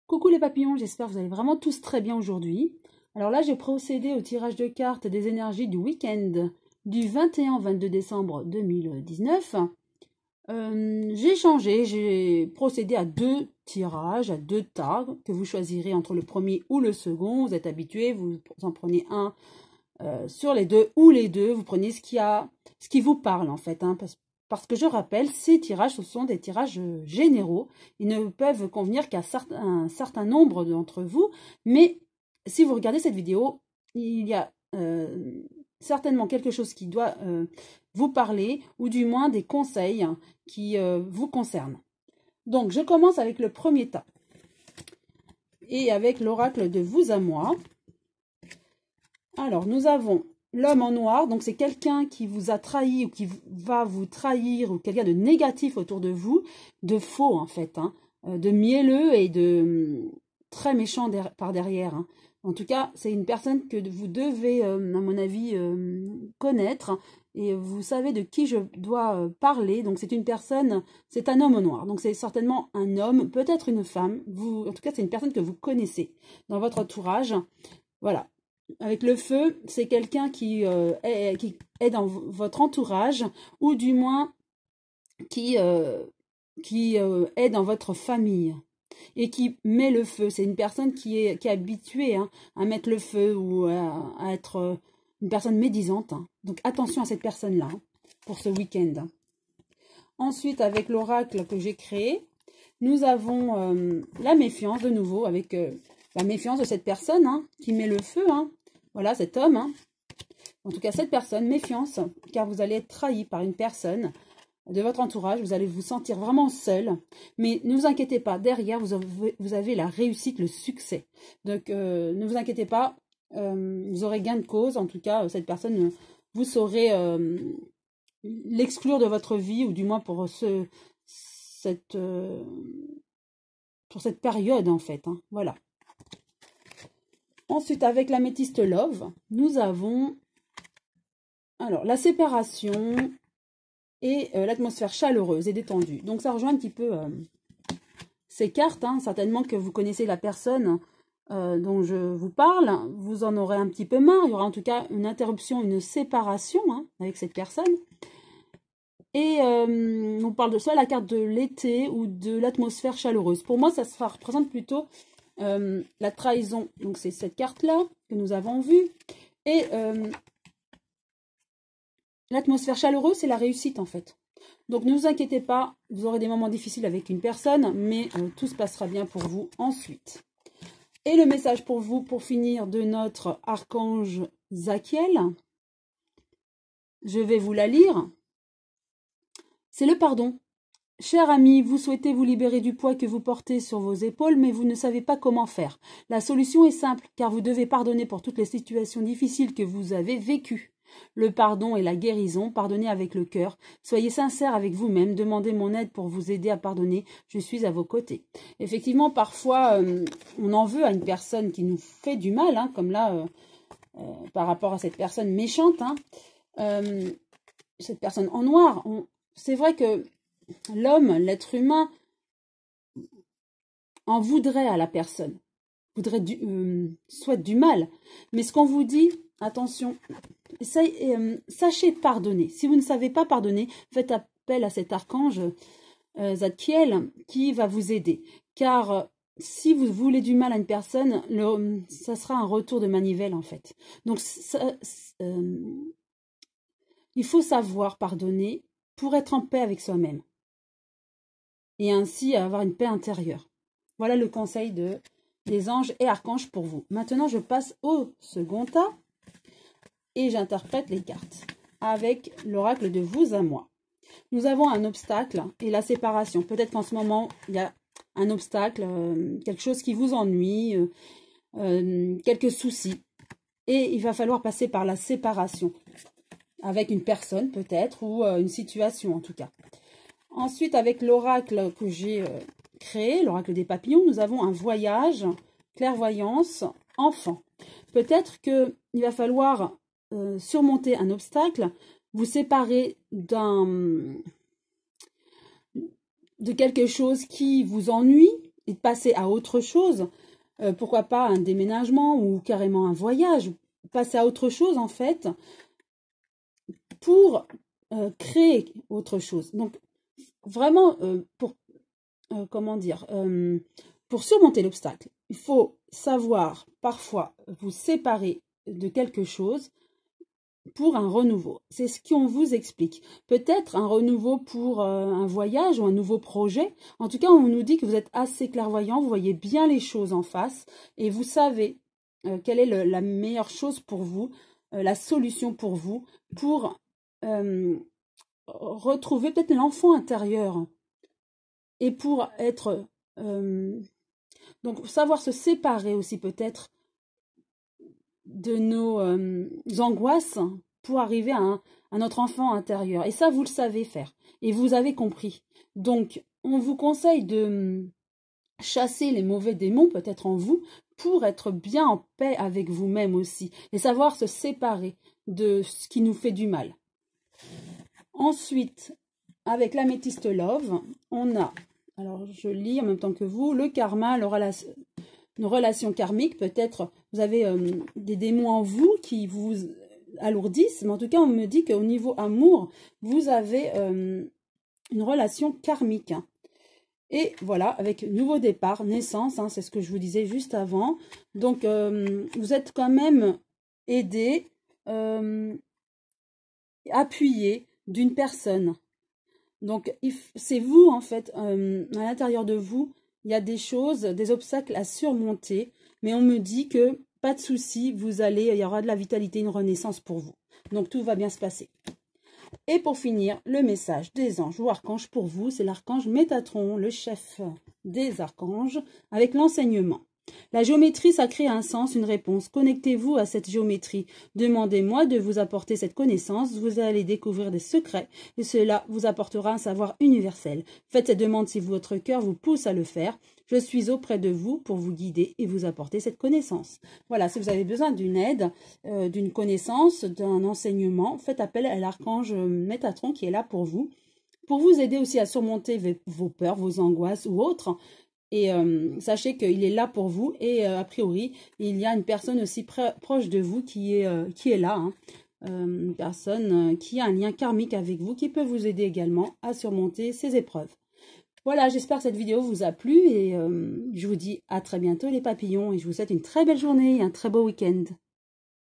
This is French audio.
Coucou les papillons, j'espère que vous allez vraiment tous très bien aujourd'hui. Alors là, j'ai procédé au tirage de cartes des énergies du week-end du 21 au 22 décembre 2019. J'ai procédé à deux tirages, à deux tas que vous choisirez entre le premier ou le second. Vous êtes habitués, vous en prenez un sur les deux ou les deux. Vous prenez ce qui vous parle en fait, hein, parce que je rappelle, ces tirages, ce sont des tirages généraux. Ils ne peuvent convenir qu'à un certain nombre d'entre vous. Mais si vous regardez cette vidéo, il y a certainement quelque chose qui doit vous parler, ou du moins des conseils qui vous concernent. Donc, je commence avec le premier tas. Et avec l'oracle de vous à moi. Alors, nous avons l'homme en noir, donc c'est quelqu'un qui vous a trahi ou qui va vous trahir, ou quelqu'un de négatif autour de vous, de faux en fait, hein, de mielleux et de très méchant par derrière. Hein. En tout cas, c'est une personne que vous devez, à mon avis, connaître, et vous savez de qui je dois parler. Donc c'est une personne, c'est un homme en noir, donc c'est certainement un homme, peut-être une femme, en tout cas c'est une personne que vous connaissez dans votre entourage. Voilà. Avec le feu, c'est quelqu'un qui est dans votre entourage, ou du moins qui est dans votre famille et qui met le feu. C'est une personne qui est habituée, hein, à mettre le feu, ou à être une personne médisante. Hein. Donc attention à cette personne-là, hein, pour ce week-end. Ensuite, avec l'oracle que j'ai créé, nous avons la méfiance de nouveau, avec la méfiance de cette personne, hein, qui met le feu. Hein. Voilà, cet homme, hein. En tout cas cette personne, méfiance, car vous allez être trahi par une personne de votre entourage, vous allez vous sentir vraiment seul, mais ne vous inquiétez pas, derrière vous avez la réussite, le succès. Donc ne vous inquiétez pas, vous aurez gain de cause. En tout cas, cette personne, vous saurez l'exclure de votre vie, ou du moins pour cette période en fait, hein. Voilà. Ensuite, avec l'améthyste Love, nous avons alors la séparation et l'atmosphère chaleureuse et détendue. Donc, ça rejoint un petit peu ces cartes. Hein, certainement que vous connaissez la personne dont je vous parle. Vous en aurez un petit peu marre. Il y aura en tout cas une interruption, une séparation, hein, avec cette personne. Et on parle de soit la carte de l'été ou de l'atmosphère chaleureuse. Pour moi, ça représente plutôt la trahison. Donc c'est cette carte-là que nous avons vue. Et l'atmosphère chaleureuse, c'est la réussite en fait. Donc ne vous inquiétez pas, vous aurez des moments difficiles avec une personne, mais tout se passera bien pour vous ensuite. Et le message pour vous, pour finir, de notre archange Zachiel, je vais vous la lire. C'est le pardon. Cher ami, vous souhaitez vous libérer du poids que vous portez sur vos épaules, mais vous ne savez pas comment faire. La solution est simple, car vous devez pardonner pour toutes les situations difficiles que vous avez vécues. Le pardon est la guérison, pardonnez avec le cœur. Soyez sincère avec vous-même, demandez mon aide pour vous aider à pardonner, je suis à vos côtés. Effectivement, parfois, on en veut à une personne qui nous fait du mal, hein, comme là, par rapport à cette personne méchante, hein, cette personne en noir. C'est vrai que l'homme, l'être humain, en voudrait à la personne, souhaite du mal. Mais ce qu'on vous dit, attention, sachez pardonner. Si vous ne savez pas pardonner, faites appel à cet archange Zadkiel qui va vous aider. Car si vous voulez du mal à une personne, ça sera un retour de manivelle en fait. Donc il faut savoir pardonner pour être en paix avec soi-même. Et ainsi avoir une paix intérieure. Voilà le conseil des anges et archanges pour vous. Maintenant, je passe au second tas et j'interprète les cartes avec l'oracle de vous à moi. Nous avons un obstacle et la séparation. Peut-être qu'en ce moment, il y a un obstacle, quelque chose qui vous ennuie, quelques soucis. Et il va falloir passer par la séparation avec une personne peut-être, ou une situation en tout cas. Ensuite, avec l'oracle que j'ai créé, l'oracle des papillons, nous avons un voyage, clairvoyance, enfant. Peut-être qu'il va falloir surmonter un obstacle, vous séparer de quelque chose qui vous ennuie, et de passer à autre chose. Pourquoi pas un déménagement ou carrément un voyage. Passer à autre chose, en fait, pour créer autre chose. Donc, vraiment, comment dire, pour surmonter l'obstacle, il faut savoir parfois vous séparer de quelque chose pour un renouveau. C'est ce qu'on vous explique. Peut-être un renouveau pour un voyage ou un nouveau projet. En tout cas, on nous dit que vous êtes assez clairvoyant, vous voyez bien les choses en face et vous savez quelle est la meilleure chose pour vous, la solution pour vous, pour retrouver peut-être l'enfant intérieur et pour être... donc, savoir se séparer aussi peut-être de nos angoisses pour arriver à notre enfant intérieur. Et ça, vous le savez faire. Et vous avez compris. Donc, on vous conseille de chasser les mauvais démons, peut-être en vous, pour être bien en paix avec vous-même aussi. Et savoir se séparer de ce qui nous fait du mal. Ensuite, avec l'améthyste love, on a, alors je lis en même temps que vous, le karma, nos relations karmiques. Peut-être vous avez des démons en vous qui vous alourdissent, mais en tout cas, on me dit qu'au niveau amour, vous avez une relation karmique. Et voilà, avec nouveau départ, naissance, c'est ce que je vous disais juste avant. Donc, vous êtes quand même aidé, appuyé d'une personne. Donc, c'est vous, en fait, à l'intérieur de vous, il y a des choses, des obstacles à surmonter, mais on me dit que pas de souci, il y aura de la vitalité, une renaissance pour vous. Donc, tout va bien se passer. Et pour finir, le message des anges ou archanges pour vous, c'est l'archange Métatron, le chef des archanges, avec l'enseignement. La géométrie, ça crée un sens, une réponse. Connectez-vous à cette géométrie. Demandez-moi de vous apporter cette connaissance. Vous allez découvrir des secrets et cela vous apportera un savoir universel. Faites cette demande si votre cœur vous pousse à le faire. Je suis auprès de vous pour vous guider et vous apporter cette connaissance. Voilà, si vous avez besoin d'une aide, d'une connaissance, d'un enseignement, faites appel à l'archange Métatron qui est là pour vous aider aussi à surmonter vos peurs, vos angoisses ou autres. Et sachez qu'il est là pour vous et a priori, il y a une personne aussi proche de vous qui est là. Une personne qui a un lien karmique avec vous qui peut vous aider également à surmonter ces épreuves. Voilà, j'espère que cette vidéo vous a plu et je vous dis à très bientôt les papillons et je vous souhaite une très belle journée et un très beau week-end.